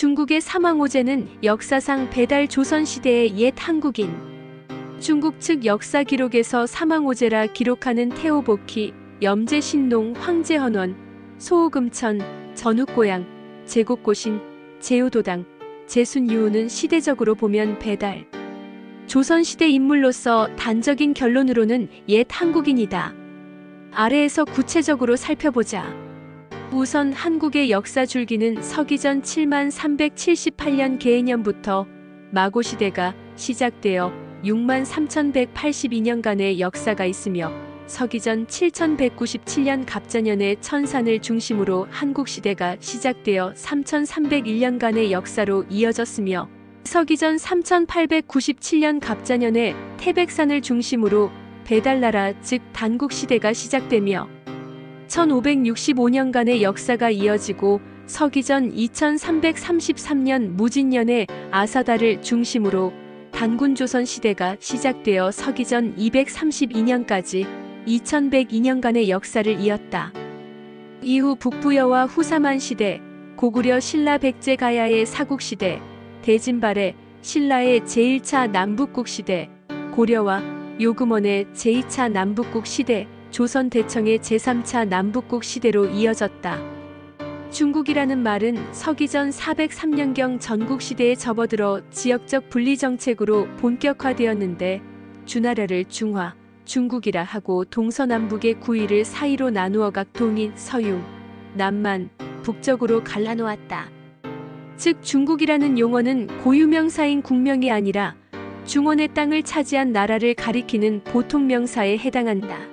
중국의 사망오제는 역사상 배달 조선시대의 옛 한국인. 중국 측 역사 기록에서 사망오제라 기록하는 태오복희, 염제신농, 황제헌원, 소호금천, 전욱고양, 제곡고신, 제우도당, 제순유우는 시대적으로 보면 배달 조선시대 인물로서 단적인 결론으로는 옛 한국인이다. 아래에서 구체적으로 살펴보자. 우선 한국의 역사 줄기는 서기전 7378년 개해년부터 마고시대가 시작되어 63,182년간의 역사가 있으며 서기전 7197년 갑자년에 천산을 중심으로 한국시대가 시작되어 3301년간의 역사로 이어졌으며 서기전 3897년 갑자년에 태백산을 중심으로 배달나라 즉 단국시대가 시작되며 1565년간의 역사가 이어지고 서기전 2333년 무진년에 아사다를 중심으로 단군조선 시대가 시작되어 서기전 232년까지 2102년간의 역사를 이었다. 이후 북부여와 후사만 시대, 고구려 신라 백제 가야의 사국시대, 대진발의 신라의 제1차 남북국 시대, 고려와 요금원의 제2차 남북국 시대, 조선 대청의 제3차 남북국 시대로 이어졌다. 중국이라는 말은 서기전 403년경 전국시대에 접어들어 지역적 분리정책으로 본격화되었는데 주나라를 중화, 중국이라 하고 동서남북의 구위를 사이로 나누어 각 동인, 서융, 남만, 북쪽으로 갈라놓았다. 즉 중국이라는 용어는 고유명사인 국명이 아니라 중원의 땅을 차지한 나라를 가리키는 보통명사에 해당한다.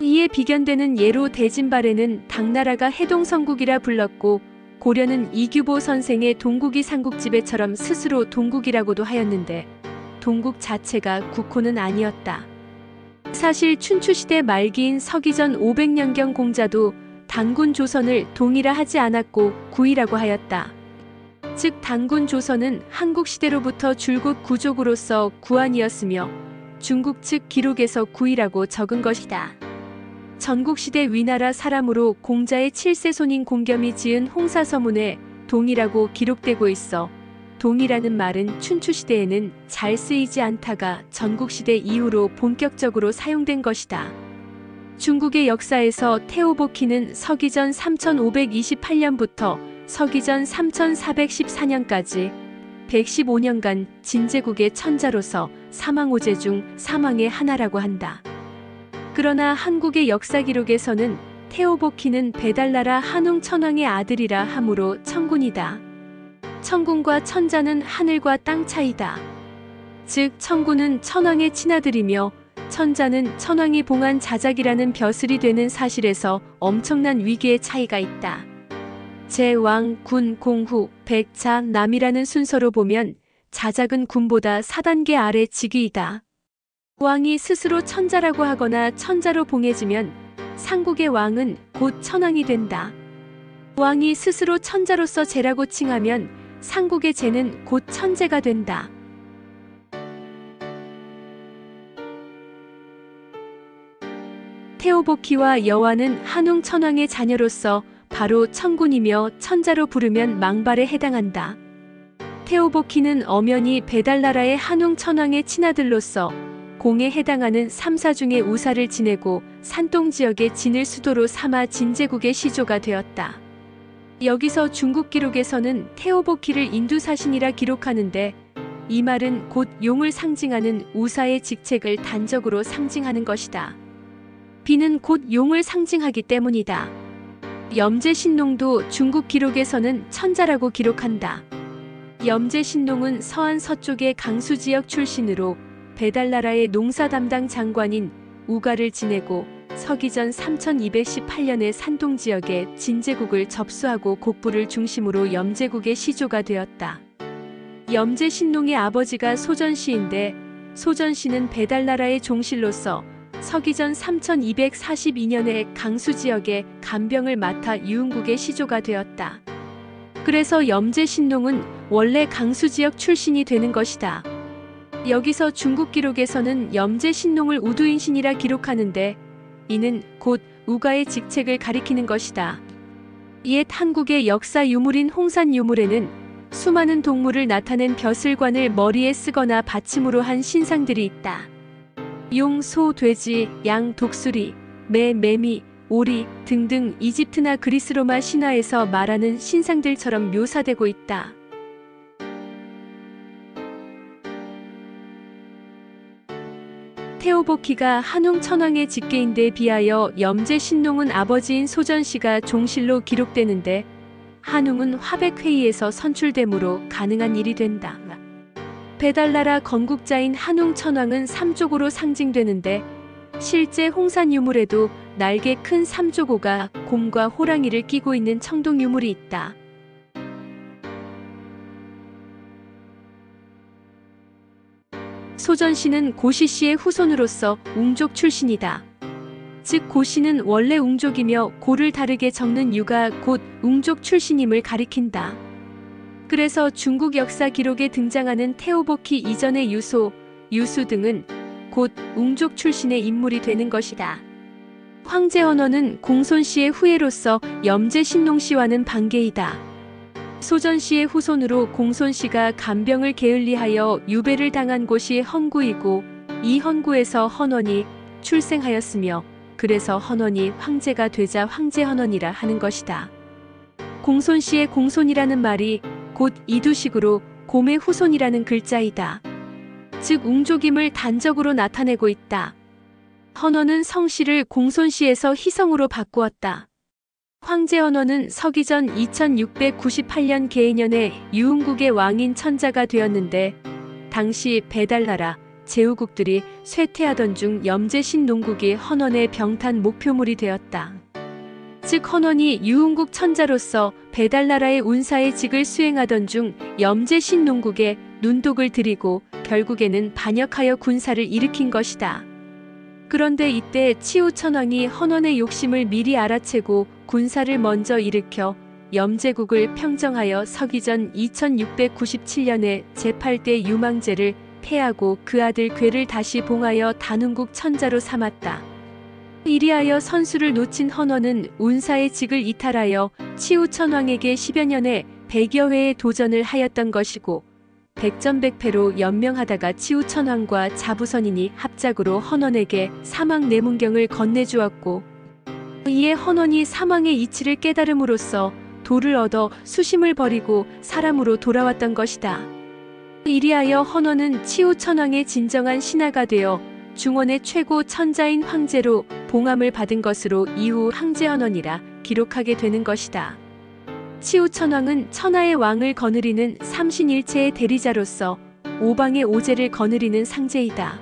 이에 비견되는 예로 대진발에는 당나라가 해동성국이라 불렀고 고려는 이규보 선생의 동국이 삼국지배처럼 스스로 동국이라고도 하였는데 동국 자체가 국호는 아니었다. 사실 춘추시대 말기인 서기전 500년경 공자도 단군 조선을 동이라 하지 않았고 구이라고 하였다. 즉 단군 조선은 한국시대로부터 줄곧 구족으로서 구안이었으며 중국 측 기록에서 구이라고 적은 것이다. 전국시대 위나라 사람으로 공자의 7세 손인 공겸이 지은 홍사서문에 동이라고 기록되고 있어 동이라는 말은 춘추시대에는 잘 쓰이지 않다가 전국시대 이후로 본격적으로 사용된 것이다. 중국의 역사에서 태오복희는 서기전 3528년부터 서기전 3414년까지 115년간 진제국의 천자로서 사망오제 중 사망의 하나라고 한다. 그러나 한국의 역사 기록에서는 태오복희는 배달나라 한웅 천왕의 아들이라 하므로 천군이다. 천군과 천자는 하늘과 땅 차이다. 즉 천군은 천왕의 친아들이며 천자는 천왕이 봉한 자작이라는 벼슬이 되는 사실에서 엄청난 위계의 차이가 있다. 제왕, 군, 공후, 백, 자, 남이라는 순서로 보면 자작은 군보다 4단계 아래 직위이다. 왕이 스스로 천자라고 하거나 천자로 봉해지면 상국의 왕은 곧 천왕이 된다. 왕이 스스로 천자로서 제라고 칭하면 상국의 제는 곧 천제가 된다. 태오복희와 여화는 한웅 천왕의 자녀로서 바로 천군이며 천자로 부르면 망발에 해당한다. 태오복희는 엄연히 배달나라의 한웅 천왕의 친아들로서 공에 해당하는 3사 중의 우사를 지내고 산동지역의 진을 수도로 삼아 진제국의 시조가 되었다. 여기서 중국 기록에서는 태오복희를 인두사신이라 기록하는데 이 말은 곧 용을 상징하는 우사의 직책을 단적으로 상징하는 것이다. 비는 곧 용을 상징하기 때문이다. 염제신농도 중국 기록에서는 천자라고 기록한다. 염제신농은 서안 서쪽의 강수지역 출신으로 배달나라의 농사 담당 장관인 우가를 지내고 서기전 3218년에 산동지역에 진제국을 접수하고 곡부를 중심으로 염제국의 시조가 되었다. 염제신농의 아버지가 소전시인데 소전시는 배달나라의 종실로서 서기전 3242년에 강수지역에 간병을 맡아 유흥국의 시조가 되었다. 그래서 염제신농은 원래 강수지역 출신이 되는 것이다. 여기서 중국 기록에서는 염제신농을 우두인신이라 기록하는데 이는 곧 우가의 직책을 가리키는 것이다. 옛 한국의 역사 유물인 홍산 유물에는 수많은 동물을 나타낸 벼슬관을 머리에 쓰거나 받침으로 한 신상들이 있다. 용, 소, 돼지, 양, 독수리, 매, 매미, 오리 등등 이집트나 그리스 로마 신화에서 말하는 신상들처럼 묘사되고 있다. 테오보키가 한웅 천왕의 직계인데 비하여 염제 신농은 아버지인 소전씨가 종실로 기록되는데 한웅은 화백회의에서 선출되므로 가능한 일이 된다. 배달나라 건국자인 한웅 천왕은 삼조고로 상징되는데 실제 홍산 유물에도 날개 큰 삼조고가 곰과 호랑이를 끼고 있는 청동 유물이 있다. 소전씨는 고시씨의 후손으로서 웅족 출신이다. 즉 고시는 원래 웅족이며 고를 다르게 적는 유가 곧 웅족 출신임을 가리킨다. 그래서 중국 역사 기록에 등장하는 테오보키 이전의 유소, 유수 등은 곧 웅족 출신의 인물이 되는 것이다. 황제 헌원은 공손씨의 후예로서 염제 신농씨와는 반계이다. 소전씨의 후손으로 공손씨가 간병을 게을리하여 유배를 당한 곳이 헌구이고 이 헌구에서 헌원이 출생하였으며 그래서 헌원이 황제가 되자 황제 헌원이라 하는 것이다. 공손씨의 공손이라는 말이 곧 이두식으로 곰의 후손이라는 글자이다. 즉 웅족임을 단적으로 나타내고 있다. 헌원은 성씨를 공손씨에서 희성으로 바꾸었다. 황제 헌원은 서기전 2698년 계해년에 유흥국의 왕인 천자가 되었는데 당시 배달나라, 제후국들이 쇠퇴하던 중 염제 신농국이 헌원의 병탄 목표물이 되었다. 즉 헌원이 유흥국 천자로서 배달나라의 운사의 직을 수행하던 중 염제 신농국에 눈독을 들이고 결국에는 반역하여 군사를 일으킨 것이다. 그런데 이때 치우천왕이 헌원의 욕심을 미리 알아채고 군사를 먼저 일으켜 염제국을 평정하여 서기전 2697년에 제8대 유망제를 폐하고 그 아들 괴를 다시 봉하여 단흥국 천자로 삼았다. 이리하여 선수를 놓친 헌원은 운사의 직을 이탈하여 치우천왕에게 10여 년에 100여 회의 도전을 하였던 것이고 백전백패로 연명하다가 치우천왕과 자부선인이 합작으로 헌원에게 사망 내문경을 건네주었고 이에 헌원이 사망의 이치를 깨달음으로써 도를 얻어 수심을 버리고 사람으로 돌아왔던 것이다. 이리하여 헌원은 치우천왕의 진정한 신하가 되어 중원의 최고 천자인 황제로 봉함을 받은 것으로 이후 황제헌원이라 기록하게 되는 것이다. 치우천왕은 천하의 왕을 거느리는 삼신일체의 대리자로서 오방의 오제를 거느리는 상제이다.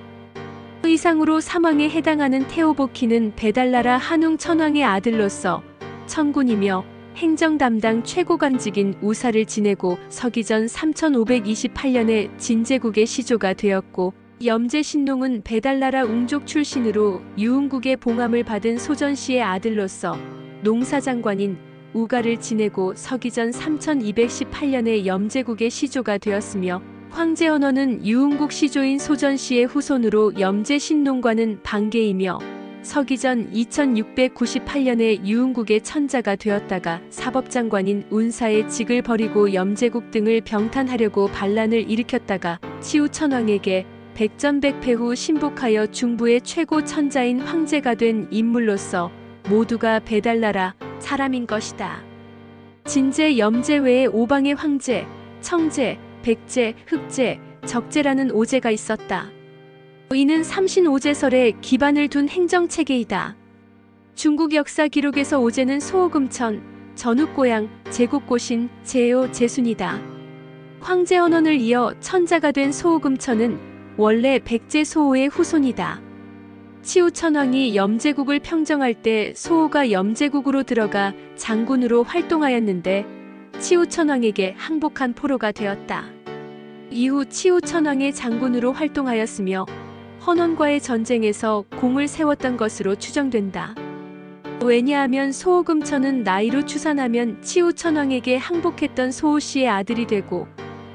이상으로 사망에 해당하는 테오보키는 배달나라 한웅 천왕의 아들로서 천군이며 행정 담당 최고관직인 우사를 지내고 서기전 3528년에 진제국의 시조가 되었고 염제 신농은 배달나라 웅족 출신으로 유흥국의 봉함을 받은 소전씨의 아들로서 농사장관인 우가를 지내고 서기전 3218년에 염제국의 시조가 되었으며 황제 헌원은 유흥국 시조인 소전씨의 후손으로 염제 신농과는 반계이며 서기전 2698년에 유흥국의 천자가 되었다가 사법장관인 운사의 직을 버리고 염제국 등을 병탄하려고 반란을 일으켰다가 치우천왕에게 백전백패 후 신복하여 중부의 최고 천자인 황제가 된 인물로서 모두가 배달나라 사람인 것이다. 진제, 염제 외에 오방의 황제, 청제, 백제, 흑제, 적제라는 오제가 있었다. 이는 삼신오제설에 기반을 둔 행정체계이다. 중국 역사 기록에서 오제는 소호금천, 전욱고양, 제국고신, 제요, 제순이다. 황제 헌원을 이어 천자가 된 소호금천은 원래 백제 소호의 후손이다. 치우천왕이 염제국을 평정할 때 소호가 염제국으로 들어가 장군으로 활동하였는데 치우천왕에게 항복한 포로가 되었다. 이후 치우천왕의 장군으로 활동하였으며 헌원과의 전쟁에서 공을 세웠던 것으로 추정된다. 왜냐하면 소호금천은 나이로 추산하면 치우천왕에게 항복했던 소호씨의 아들이 되고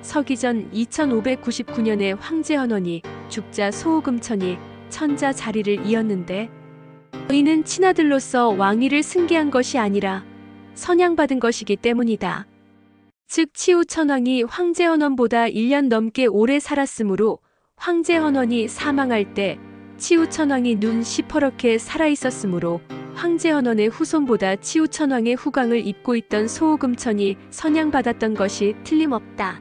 서기전 2599년에 황제 헌원이 죽자 소호금천이 천자 자리를 이었는데 이는 친아들로서 왕위를 승계한 것이 아니라 선양받은 것이기 때문이다. 즉 치우천왕이 황제헌원보다 1년 넘게 오래 살았으므로 황제헌원이 사망할 때 치우천왕이 눈 시퍼렇게 살아있었으므로 황제헌원의 후손보다 치우천왕의 후광을 입고 있던 소호금천이 선양받았던 것이 틀림없다.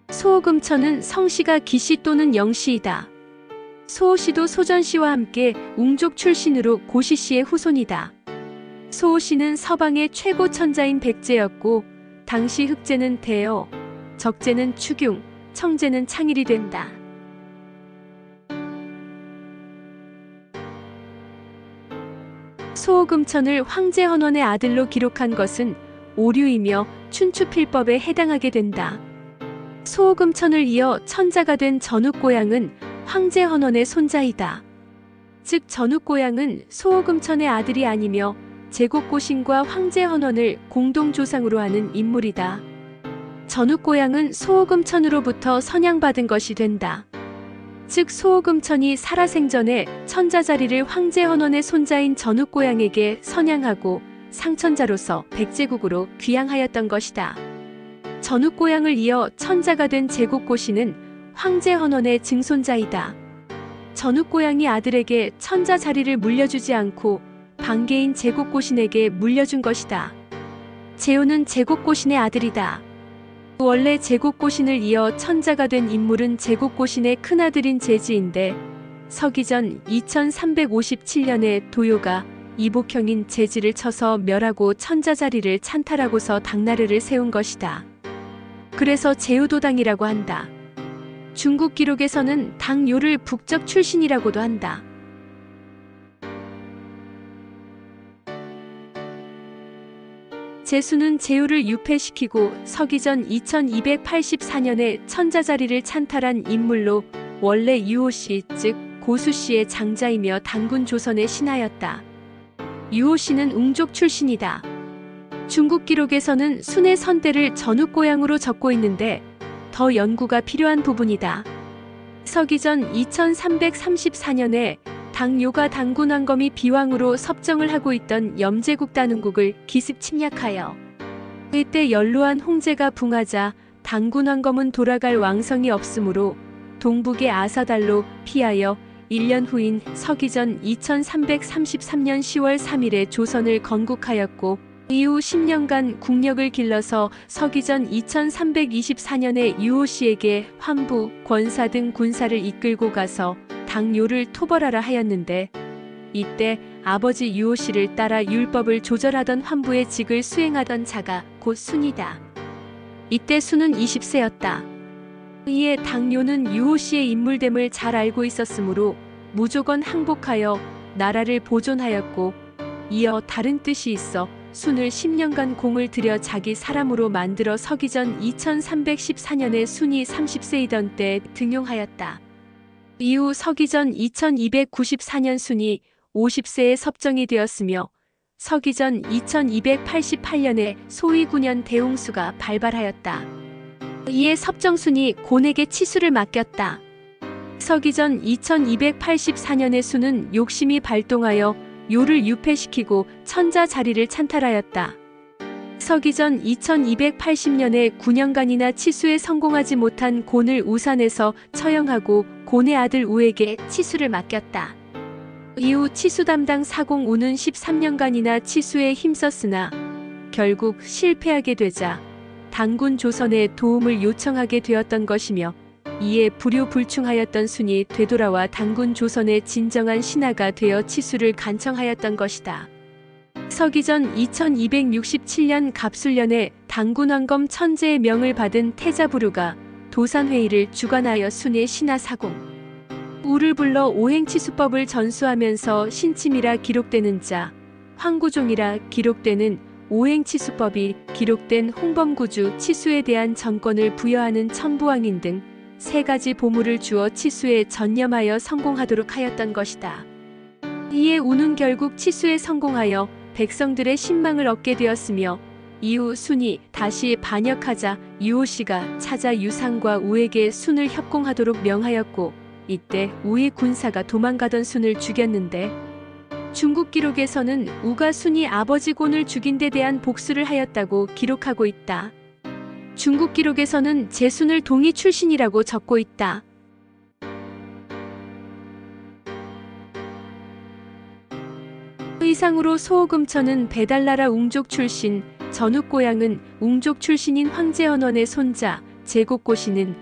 소호금천은 성씨가 기씨 또는 영씨이다. 소호씨도 소전씨와 함께 웅족 출신으로 고시씨의 후손이다. 소호씨는 서방의 최고 천자인 백제였고 당시 흑제는 대어, 적제는 추균, 청제는 창일이 된다. 소호금천을 황제헌원의 아들로 기록한 것은 오류이며 춘추필법에 해당하게 된다. 소호금천을 이어 천자가 된 전욱고양은 황제헌원의 손자이다. 즉 전욱고양은 소호금천의 아들이 아니며 제곡고신과 황제헌원을 공동조상으로 하는 인물이다. 전욱고양은 소호금천으로부터 선양받은 것이 된다. 즉 소호금천이 살아생전에 천자자리를 황제헌원의 손자인 전욱고양에게 선양하고 상천자로서 백제국으로 귀양하였던 것이다. 전욱고양을 이어 천자가 된 제곡고신은 황제헌원의 증손자이다. 전욱고양이 아들에게 천자자리를 물려주지 않고 반계인 제곡고신에게 물려준 것이다. 제후는 제곡고신의 아들이다. 원래 제곡고신을 이어 천자가 된 인물은 제곡고신의 큰아들인 제지인데 서기전 2357년에 도요가 이복형인 제지를 쳐서 멸하고 천자자리를 찬탈하고서 당나르를 세운 것이다. 그래서 제후도당이라고 한다. 중국 기록에서는 당요를 북적 출신이라고도 한다. 제수는 제후를 유폐시키고 서기전 2284년에 천자자리를 찬탈한 인물로 원래 유호씨 즉 고수씨의 장자이며 단군 조선의 신하였다. 유호씨는 웅족 출신이다. 중국 기록에서는 순의 선대를 전욱고양으로 적고 있는데 더 연구가 필요한 부분이다. 서기전 2334년에 당요가 당군왕검이 비왕으로 섭정을 하고 있던 염제국 단흥국을 기습 침략하여 이때 연로한 홍제가 붕하자 당군왕검은 돌아갈 왕성이 없으므로 동북의 아사달로 피하여 1년 후인 서기전 2333년 10월 3일에 조선을 건국하였고 이후 10년간 국력을 길러서 서기전 2324년에 유호씨에게 환부, 권사 등 군사를 이끌고 가서 당요를 토벌하라 하였는데 이때 아버지 유호씨를 따라 율법을 조절하던 환부의 직을 수행하던 자가 곧 순이다. 이때 순은 20세였다. 이에 당요는 유호씨의 인물됨을 잘 알고 있었으므로 무조건 항복하여 나라를 보존하였고 이어 다른 뜻이 있어 순을 10년간 공을 들여 자기 사람으로 만들어 서기전 2314년에 순이 30세이던 때 등용하였다. 이후 서기전 2294년 순이 50세에 섭정이 되었으며 서기전 2288년에 소위 9년 대홍수가 발발하였다. 이에 섭정순이 곤에게 치수를 맡겼다. 서기전 2284년의 순은 욕심이 발동하여 요를 유폐시키고 천자 자리를 찬탈하였다. 서기전 2280년에 9년간이나 치수에 성공하지 못한 곤을 우산에서 처형하고 곤의 아들 우에게 치수를 맡겼다. 이후 치수 담당 사공 우는 13년간이나 치수에 힘썼으나 결국 실패하게 되자 단군 조선에 도움을 요청하게 되었던 것이며 이에 불효불충하였던 순이 되돌아와 단군 조선의 진정한 신하가 되어 치수를 간청하였던 것이다. 서기전 2267년 갑술년에 단군왕검 천재의 명을 받은 태자부류가 도산회의를 주관하여 순의 신하 사공 우를 불러 오행치수법을 전수하면서 신침이라 기록되는 자, 황구종이라 기록되는 오행치수법이 기록된 홍범구주 치수에 대한 전권을 부여하는 천부왕인 등 세 가지 보물을 주어 치수에 전념하여 성공하도록 하였던 것이다. 이에 우는 결국 치수에 성공하여 백성들의 신망을 얻게 되었으며 이후 순이 다시 반역하자 유호씨가 찾아 유상과 우에게 순을 협공하도록 명하였고 이때 우의 군사가 도망가던 순을 죽였는데 중국 기록에서는 우가 순이 아버지 곤을 죽인 데 대한 복수를 하였다고 기록하고 있다. 중국 기록에서는 제순을 동이 출신이라고 적고 있다. 의상으로 소호금천은 배달나라 웅족 출신, 전욱고양은 웅족 출신인 황제헌원의 손자, 제곡고신은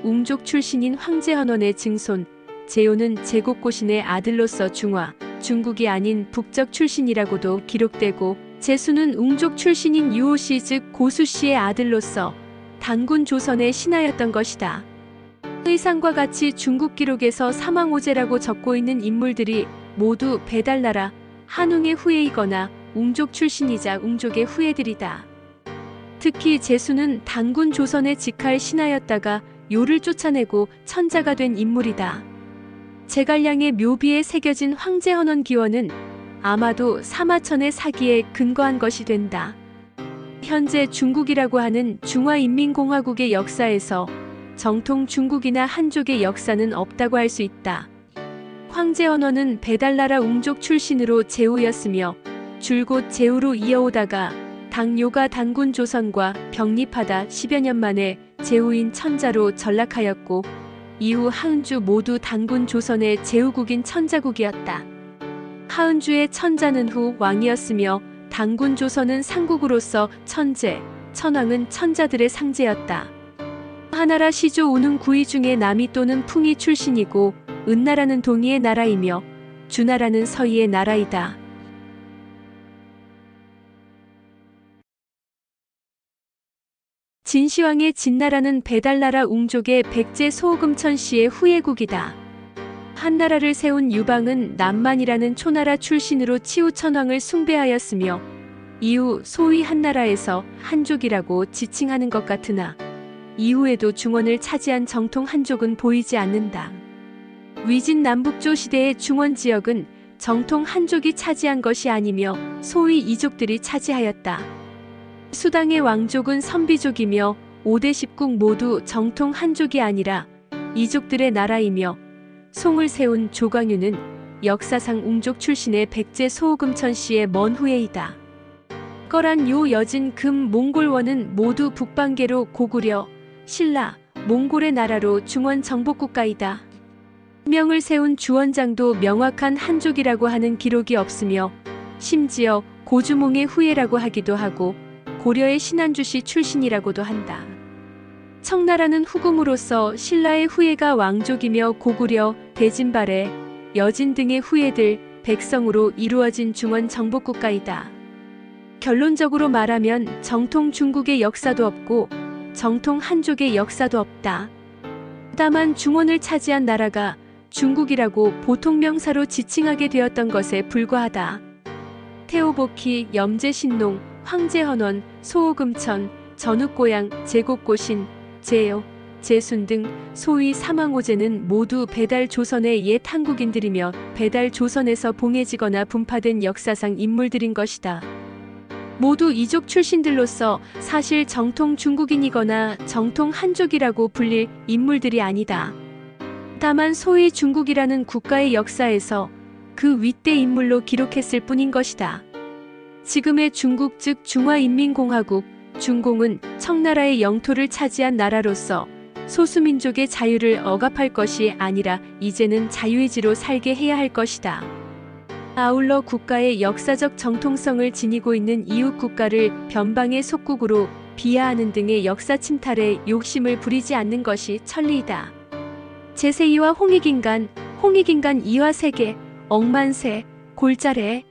웅족 출신인 황제헌원의 증손, 제요는 제곡고신의 아들로서 중화, 중국이 아닌 북적 출신이라고도 기록되고, 제수는 웅족 출신인 유오씨 즉 고수씨의 아들로서 단군 조선의 신하였던 것이다. 의상과 같이 중국 기록에서 사망오제라고 적고 있는 인물들이 모두 배달나라 한웅의 후예이거나 웅족 출신이자 웅족의 후예들이다. 특히 제수는 단군 조선의 직할 신하였다가 요를 쫓아내고 천자가 된 인물이다. 제갈량의 묘비에 새겨진 황제헌원 기원은 아마도 사마천의 사기에 근거한 것이 된다. 현재 중국이라고 하는 중화인민공화국의 역사에서 정통 중국이나 한족의 역사는 없다고 할 수 있다. 황제헌원은 배달나라 웅족 출신으로 제후였으며 줄곧 제후로 이어오다가 당요가 단군 조선과 병립하다 10여 년 만에 제후인 천자로 전락하였고, 이후 하은주 모두 단군 조선의 제후국인 천자국이었다. 하은주의 천자는 후 왕이었으며 단군 조선은 상국으로서 천제, 천왕은 천자들의 상제였다. 하나라 시조 우능 구이 중에 남이 또는 풍이 출신이고, 은나라는 동이의 나라이며 주나라는 서이의 나라이다. 진시황의 진나라는 배달나라 웅족의 백제 소호금천 씨의 후예국이다. 한나라를 세운 유방은 남만이라는 초나라 출신으로 치우천왕을 숭배하였으며 이후 소위 한나라에서 한족이라고 지칭하는 것 같으나 이후에도 중원을 차지한 정통 한족은 보이지 않는다. 위진 남북조 시대의 중원 지역은 정통 한족이 차지한 것이 아니며 소위 이족들이 차지하였다. 수당의 왕족은 선비족이며 5대 10국 모두 정통 한족이 아니라 이족들의 나라이며 송을 세운 조광유는 역사상 웅족 출신의 백제 소호금천 씨의 먼 후예이다. 거란 요 여진 금 몽골원은 모두 북방계로 고구려, 신라, 몽골의 나라로 중원 정복국가이다. 명을 세운 주원장도 명확한 한족이라고 하는 기록이 없으며 심지어 고주몽의 후예라고 하기도 하고 고려의 신안주시 출신이라고도 한다. 청나라는 후금으로서 신라의 후예가 왕족이며 고구려, 대진발해, 여진 등의 후예들, 백성으로 이루어진 중원 정복국가이다. 결론적으로 말하면 정통 중국의 역사도 없고 정통 한족의 역사도 없다. 다만 중원을 차지한 나라가 중국이라고 보통 명사로 지칭하게 되었던 것에 불과하다. 태오복희, 염제신농, 황제헌원, 소호금천, 전욱고양, 제곡고신, 제요, 제순 등 소위 사망오제는 모두 배달 조선의 옛 한국인들이며 배달 조선에서 봉해지거나 분파된 역사상 인물들인 것이다. 모두 이족 출신들로서 사실 정통 중국인이거나 정통 한족이라고 불릴 인물들이 아니다. 다만 소위 중국이라는 국가의 역사에서 그 윗대 인물로 기록했을 뿐인 것이다. 지금의 중국 즉 중화인민공화국, 중공은 청나라의 영토를 차지한 나라로서 소수민족의 자유를 억압할 것이 아니라 이제는 자유의지로 살게 해야 할 것이다. 아울러 국가의 역사적 정통성을 지니고 있는 이웃 국가를 변방의 속국으로 비하하는 등의 역사 침탈에 욕심을 부리지 않는 것이 천리이다. 제세이와 홍익인간, 홍익인간 이화세계, 억만세, 골자래,